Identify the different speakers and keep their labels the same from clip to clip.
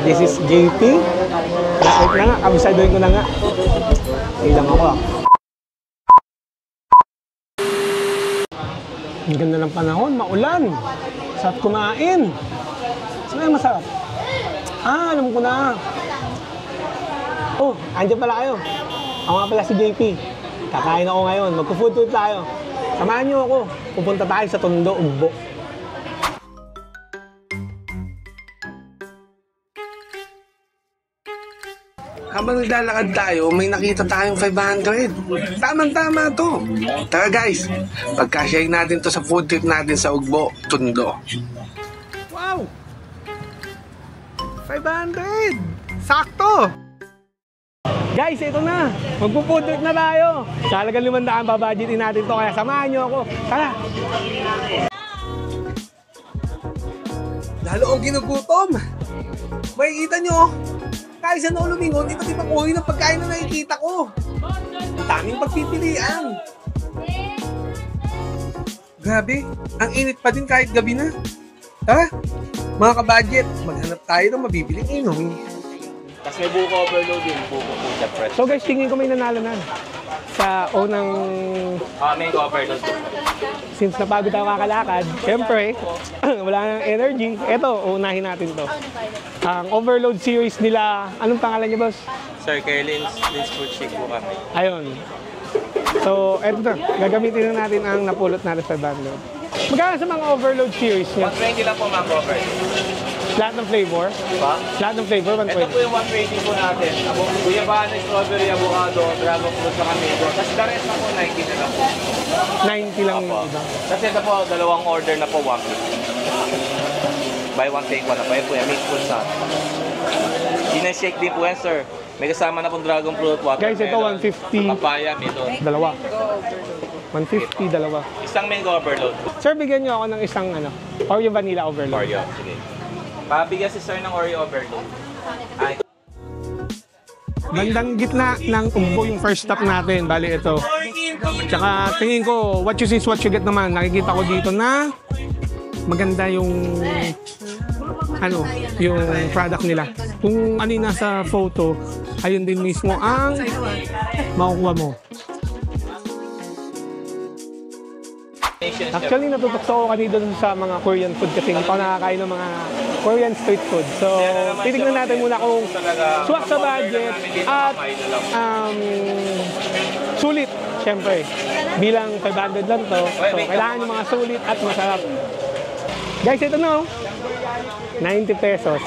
Speaker 1: This is JP. Wait na nga, abisadoin ko na nga. Ilang ako Ang ganda ng panahon, maulan. Sarap kumain. Saan yung masarap? Alam ko na. Oh, andyan pala kayo. Ako nga pala si JP. Kakain ako ngayon. Magpo-food trip tayo. Samahan niyo ako. Pupunta tayo sa Tondo, Ugbo. Habang naglalakad tayo, may nakita tayong 500. Tamang-tama to. Tara guys, pagka-share natin to sa food trip natin sa Ugbo, Tondo. Wow! 500! Sakto! Guys, ito na. Magpo-food trip na tayo. Sa halagang 500, babudgetin natin to. Kaya samahan nyo ako. Tara! Lalo akong ginugutom. Makikita nyo, kahit sa noong lumingon, iba't ibang uri ng pagkain na nakikita ko. Ang daming pagpipilian. Grabe, ang init pa din kahit gabi na. Tara, mga kabudget, maghanap tayo ng mabibiling inumin.
Speaker 2: Kasi may buko overload din, buko po siya fresh.
Speaker 1: So guys, tingin ko may nanalo na sa unang...
Speaker 2: may overload din.
Speaker 1: Since napagod ako kakalakad, syempre, wala nang energy. Eto, unahin natin to. Ang overload series nila, anong pangalan niya, boss?
Speaker 2: Sir, kay Lynn's Food Shake po kami.
Speaker 1: Ayun. So, eto na. Gagamitin na natin ang napulot natin sa bundle. Magkano sa mga overload series niya?
Speaker 2: 120 lang po mga overload.
Speaker 1: Lahat ng flavor?
Speaker 2: Ba?
Speaker 1: Lahat ng flavor, 120.
Speaker 2: Ito po yung 120 po natin. Guyabano, strawberry, avocado, dragon fruit sa mango. Tapos the rest na po, 90 na lang po.
Speaker 1: 90 lang yung iba.
Speaker 2: Kasi ito po, dalawang order na po, 150. Buy one, take one na po. Yan po yan, mixed fruit sa shake din po yan, sir. May kasama na pong dragon fruit, watermelon.
Speaker 1: Guys, ito 150.
Speaker 2: Papaya, mito.
Speaker 1: Dalawa. 150, dalawa.
Speaker 2: Isang mango overload.
Speaker 1: Sir, bigyan nyo ako ng isang Oreo vanilla overload.
Speaker 2: Oreo, sige. Pabigyan si sir ng Oreo overload. Ay.
Speaker 1: Bandang gitna ng Ugbo yung first stop natin. Bali ito. Tsaka tingin ko, what you see is what you get naman. Nakikita ko dito na maganda yung yung product nila. Kung ano yung nasa photo, ayun din mismo ang makukuha mo. Actually, natutukso ako kanina dun sa mga Korean food kasi hindi pa ako nakakain ng mga Korean street food. So, titignan natin muna kung swak sa budget at sulit, syempre. Bilang 500 lang to, so kailangan yung mga sulit at masarap. Guys, ito na 90 pesos.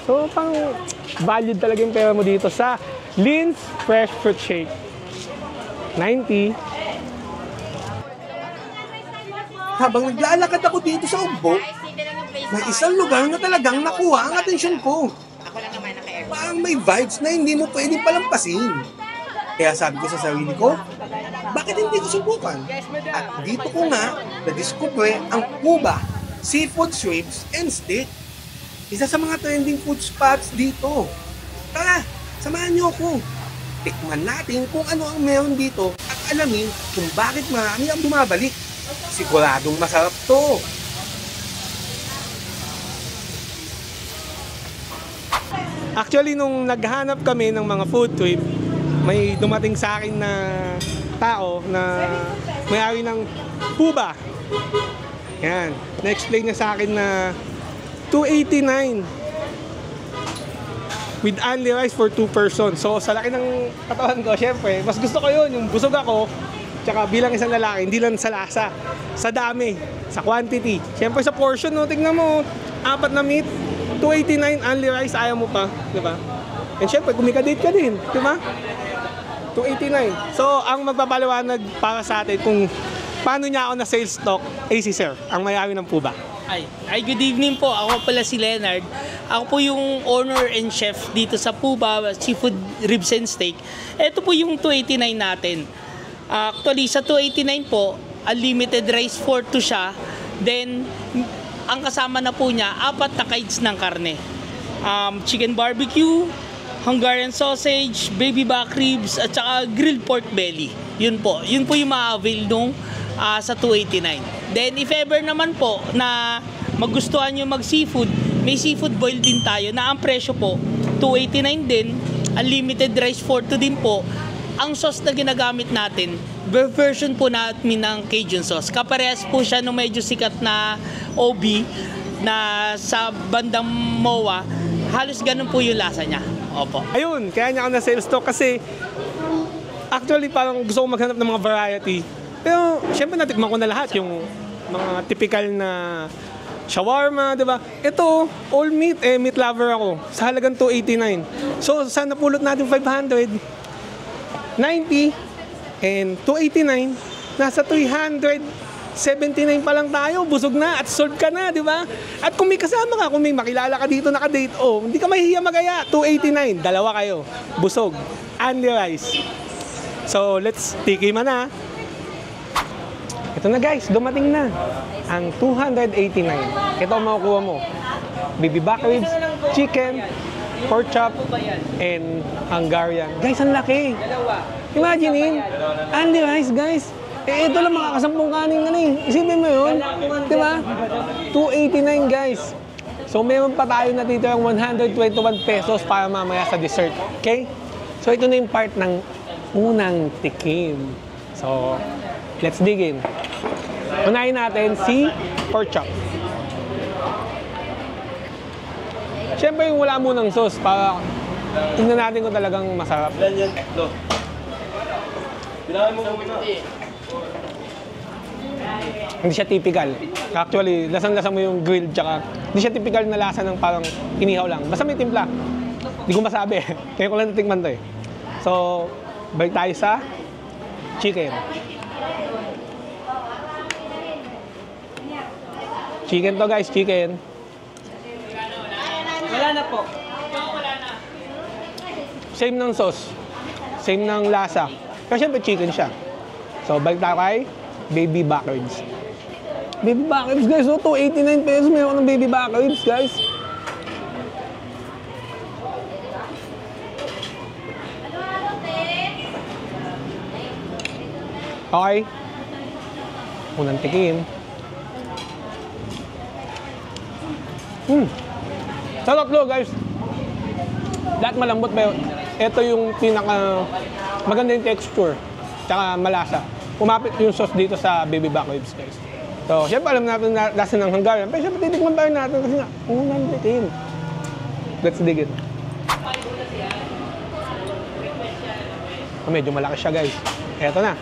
Speaker 1: So, pang valued talaga yung pera mo dito sa Lynn's Fresh Fruit Shake. 90.
Speaker 3: Habang naglalakad ako dito sa Ugbo, may isang lugar na talagang nakuha ang atensyon ko. Parang may vibes na hindi mo pwedeng palampasin. Kaya sabi ko sa sarili ko, bakit hindi ko subukan? At dito ko nga na-discover ang Cuba Seafood Shrimps and Steak. Isa sa mga trending food spots dito. Tara, samahan niyo ako. Tikman natin kung ano ang meron dito at alamin kung bakit marami ang bumabalik. Siguradong masarap to.
Speaker 1: Actually, nung naghanap kami ng mga food trip, may dumating sa akin na tao na may-ari ng Cuba. Yan. Na-explain niya sa akin na 289 with only rice for 2 persons. So, sa laki ng katawan ko, syempre, mas gusto ko yun, yung busog ako. Tsaka bilang isang lalaki, hindi lang sa lasa, sa dami, sa quantity. Siyempre sa portion, no, tignan mo, 4 na meat, 289 only rice, ayaw mo pa, di ba? And siyempre, kumikadate ka din, di ba? 289. So, ang magpapaliwanag para sa atin kung paano niya ako na sales stock, ay si Sir, ang may-ari ng Cuba.
Speaker 4: Ay, good evening po. Ako pala si Leonard. Ako po yung owner and chef dito sa Cuba Seafood Ribs and Steak. Ito po yung 289 natin. Actually, sa 289 po, unlimited rice for 2 siya. Then, ang kasama na po niya, 4 na kinds ng karne. Chicken barbecue, Hungarian sausage, baby back ribs, at saka grilled pork belly. Yun po yung ma-avail nung sa 289. Then, if ever naman po na magustuhan nyo mag-seafood, may seafood boil din tayo na ang presyo po, 289 din. Unlimited rice for 2 din po. Ang sauce na ginagamit natin, version po natin ng Cajun sauce. Kaparehas po siya nung medyo sikat na OB na sa bandang MOA. Halos ganun po yung lasa niya. Opo.
Speaker 1: Ayun, kaya niya ako na sales stock kasi actually parang gusto ko maghanap ng mga variety. Pero syempre natikman ko na lahat yung mga typical na shawarma, di ba? Ito, all meat, meat lover ako. Sa halagang 289. So, sana pulot natin 590 and 289, nasa 379 pa lang tayo, busog na at solve ka na, di ba? At kung may kasama ka, kung may makilala ka dito naka-date, hindi ka mahihiya magaya, 289, dalawa kayo, busog, only rice. So, let's tikiman na. Ito na guys, dumating na ang 289. Ito ang makukuha mo. Baby back ribs, chicken, pork chop, and Hungarian. Guys, ang laki. Imaginein, only rice guys. Ito lang makakasampung kanin na eh. Isipin mo yun, di ba? 289 guys. So, meron pa tayo natitirang 121 pesos para mamaya sa dessert. Okay? So, ito na yung part ng unang tikim. So, let's dig in. Unahin natin si pork chop. Siyempre yung wala munang sauce para tingnan natin kung talagang masarap. Hindi siya typical. Actually, lasang-lasa mo yung grilled tsaka hindi siya typical na lasa ng parang inihaw lang. Basta may timpla. Hindi ko masabi. Kaya ko lang natikman to eh. So, balik tayo sa chicken. Chicken to guys, chicken.
Speaker 4: Wala na po.
Speaker 1: Same ng sauce. Same ng lasa. Pero syempre chicken siya. So, balik tayo kay baby back ribs. Baby back ribs guys, 289 pesos. Meron ng baby back ribs guys. Okay. Unang tikim. Sa tatlo guys, lahat malambot pero ito yung pinaka maganda yung texture tsaka malasa. Umapit yung sauce dito sa baby back ribs guys. So, syempre alam natin na lasa ng Hungarian pero syempre titikman pa rin natin kasi nga unang tikim. Let's dig it. Medyo malaki siya guys. Eto na.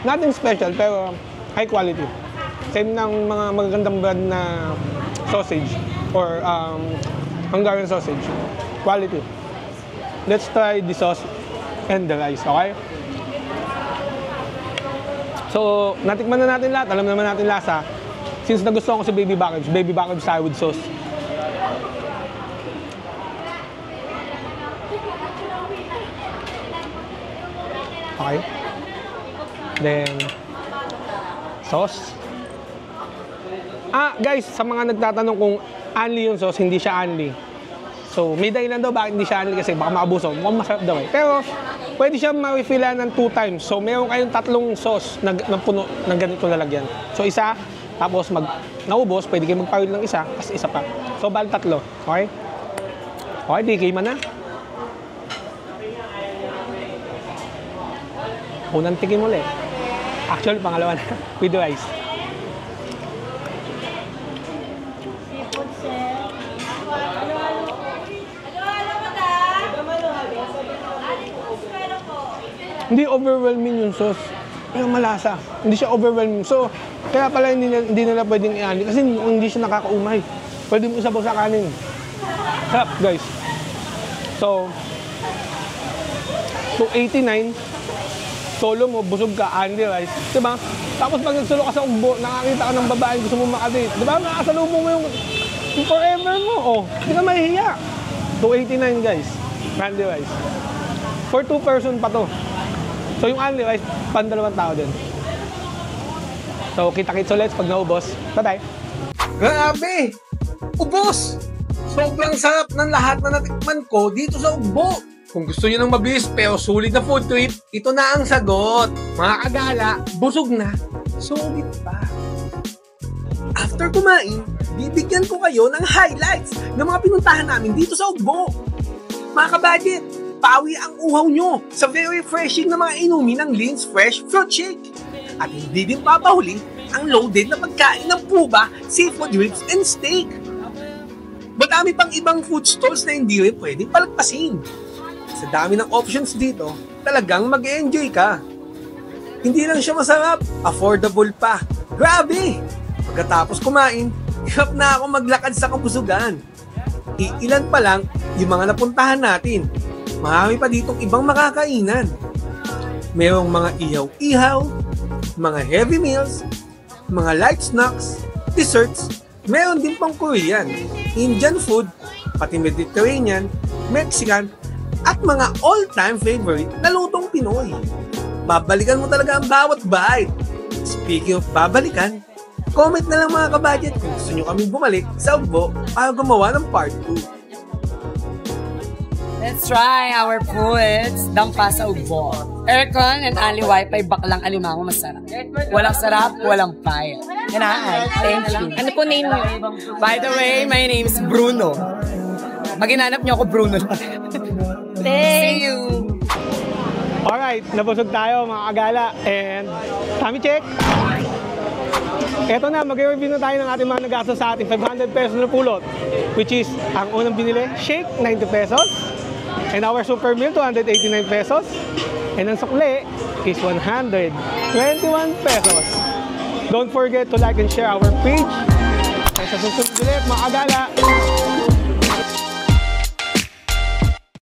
Speaker 1: Nothing special pero high quality. Same ng mga magagandang brand na sausage or Hungarian sausage. Quality. Let's try the sauce and the rice, okay? So, natikman na natin lahat. Alam naman natin lasa. Since nagustuhan ko si baby back ribs tayo with sauce. Okay. Then, sauce. Guys, sa mga nagtatanong kung only yung sauce, hindi siya only. So, may dahilan daw bakit hindi siya only kasi baka maabuso. Mukhang masarap daw eh. Pero, pwede siya ma-refillan ng 2 times. So, meron kayong 3 sauce na puno ng ganito lalagyan. So, isa, tapos naubos, pwede kayo magpawil ng isa, tapos isa pa. So, bali 3. Okay? Okay, di kayo man na. Unang tikim ulit. Actually, pangalawa na. With rice. Hindi overwhelming yung sauce. Pero malasa. Hindi siya overwhelming. So, kaya pala hindi nila pwedeng i-ani kasi hindi siya nakakaumay. Pwede mo isabaw sa kanin. Sarap, guys. So, 289. Solo mo, busog ka, only rice. Diba? Tapos pag nagsulo ka sa ugbo, nakakita ka ng babae, gusto mo makadate. Diba? Nakasalubong mo yung forever mo. Oh, hindi ka mahihiya. 289 guys. Only rice. For 2 person pa to. So yung only rice, pan 2 tao din. So kita-kits ulit pag naubos. Bye-bye.
Speaker 3: Grabe! Ubos! Sobrang sarap ng lahat na natikman ko dito sa ugbo. Kung gusto nyo ng mabilis pero sulit na food trip, ito na ang sagot. Mga kagala, busog na, sulit pa. After kumain, bibigyan ko kayo ng highlights ng mga pinuntahan namin dito sa Ugbo. Mga kabadget, pawi ang uhaw nyo sa very refreshing na mga inumin ng Lynn's Fresh Fruit Shake. At hindi din papahuli ang loaded na pagkain ng Puba, seafood ribs and steak. Madami pang ibang food stalls na hindi rin pwedeng palagpasin. Sa dami ng options dito, talagang mag-enjoy ka. Hindi lang siya masarap, affordable pa. Grabe! Pagkatapos kumain, hirap na ako maglakad sa kabusugan. Iilan pa lang yung mga napuntahan natin. Marami pa ditong ibang makakainan. Merong mga ihaw-ihaw, mga heavy meals, mga light snacks, desserts, meron din pang Korean, Indian food, pati Mediterranean, Mexican, at mga all-time favorite na lutong Pinoy. Babalikan mo talaga ang bawat bite. Speaking of babalikan, comment na lang mga kabadget kung gusto nyo kaming bumalik sa Ugbo para gumawa ng part 2.
Speaker 5: Let's try our foods. Dampa sa Ugbo. Aircon and only wifi, baklang alimango masarap. Walang sarap, walang payat. Ganaan. Thank you. Ano po name niyo? By the way, my name is Bruno. Pag hinanap niyo ako, Bruno. See you!
Speaker 1: Alright, nabusog tayo mga kagala. And, tummy check! Eto na, mag-review na tayo ng ating mga nagastos sa ating 500 pesos na pulot. Which is, ang unang binili, shake, 90 pesos. And our super meal, 289 pesos. And ang sukli is 121 pesos. Don't forget to like and share our page. And sa susunod ulit, mga kagala,